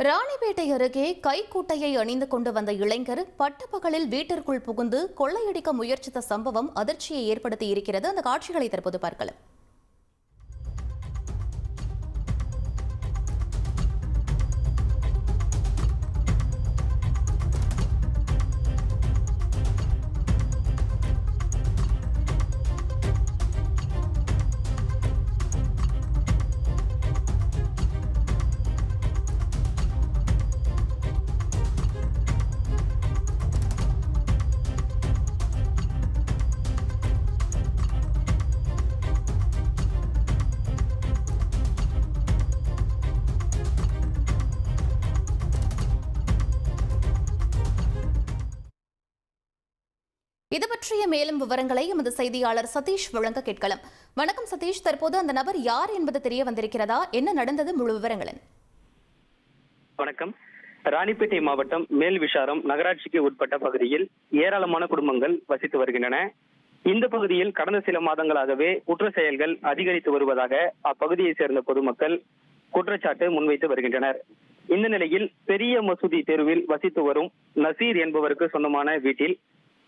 ராணிப்பேட்டை அருகே கைக்குட்டையை அணிந்து கொண்டு வந்த இளைஞர் பட்டப்பகலில் வீட்டிற்குள் புகுந்து கொள்ளையடிக்க முயற்சித்த சம்பவம் அதிர்ச்சியை ஏற்படுத்தியிருக்கிறது. அந்த காட்சிகளை தற்போது பார்க்கலாம். இது பற்றிய மேலும் விவரங்களை எமது செய்தியாளர் சதீஷ் வழங்க கேட்கலாம். வணக்கம் சதீஷ், தற்போது அந்த நபர் யார் என்பது தெரிய வந்திருக்கிறதா? என்ன நடந்தது? முழு விவரங்கள். வணக்கம். ராணிப்பேட்டை மாவட்டம் மேல்விசாரம் நகராட்சிக்கு உட்பட்ட பகுதியில் ஏராளமான குடும்பங்கள் வசித்து வருகின்றன. இந்த பகுதியில் கடந்த சில மாதங்களாகவே குற்ற செயல்கள் அதிகரித்து வருவதாக அப்பகுதியை சேர்ந்த பொதுமக்கள் குற்றச்சாட்டு முன்வைத்து வருகின்றனர். இந்த நிலையில் பெரிய மசூதி தெருவில் வசித்து வரும் நசீர் என்பவருக்கு சொந்தமான வீட்டில்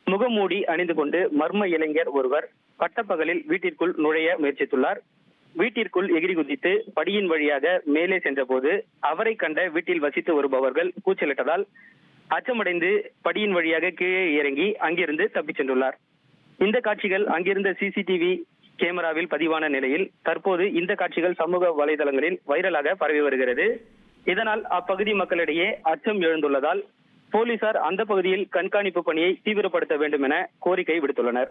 முகமூடி அணிந்து கொண்டு மர்ம இளைஞர் ஒருவர் பட்டப்பகலில் வீட்டிற்குள் நுழைய முயற்சித்துள்ளார். வீட்டிற்குள் எகிரி குதித்து படியின் வழியாக மேலே சென்றபோது அவரை கண்ட வீட்டில் வசித்து வருபவர்கள் கூச்சலிட்டதால் அச்சமடைந்து படியின் வழியாக கீழே இறங்கி அங்கிருந்து தப்பிச் சென்றுள்ளார். இந்த காட்சிகள் அங்கிருந்த சிசிடிவி கேமராவில் பதிவான நிலையில் தற்போது இந்த காட்சிகள் சமூக வலைதளங்களில் வைரலாக பரவி வருகிறது. இதனால் அப்பகுதி மக்களிடையே அச்சம் எழுந்துள்ளதால் போலீசார் அந்த பகுதியில் கண்காணிப்பு பணியை தீவிரப்படுத்த வேண்டும் என கோரிக்கை விடுத்துள்ளனர்.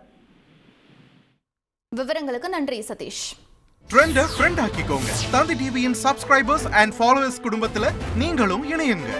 விவரங்களுக்கு நன்றி சதீஷ். ட்ரெண்ட ஃப்ரெண்ட் ஆக்கிக்கோங்க. தந்தி டிவியின் சப்ஸ்கிரைபர்ஸ் அண்ட் ஃபாலோவர்ஸ் குடும்பத்துல நீங்களும் இணையுங்க.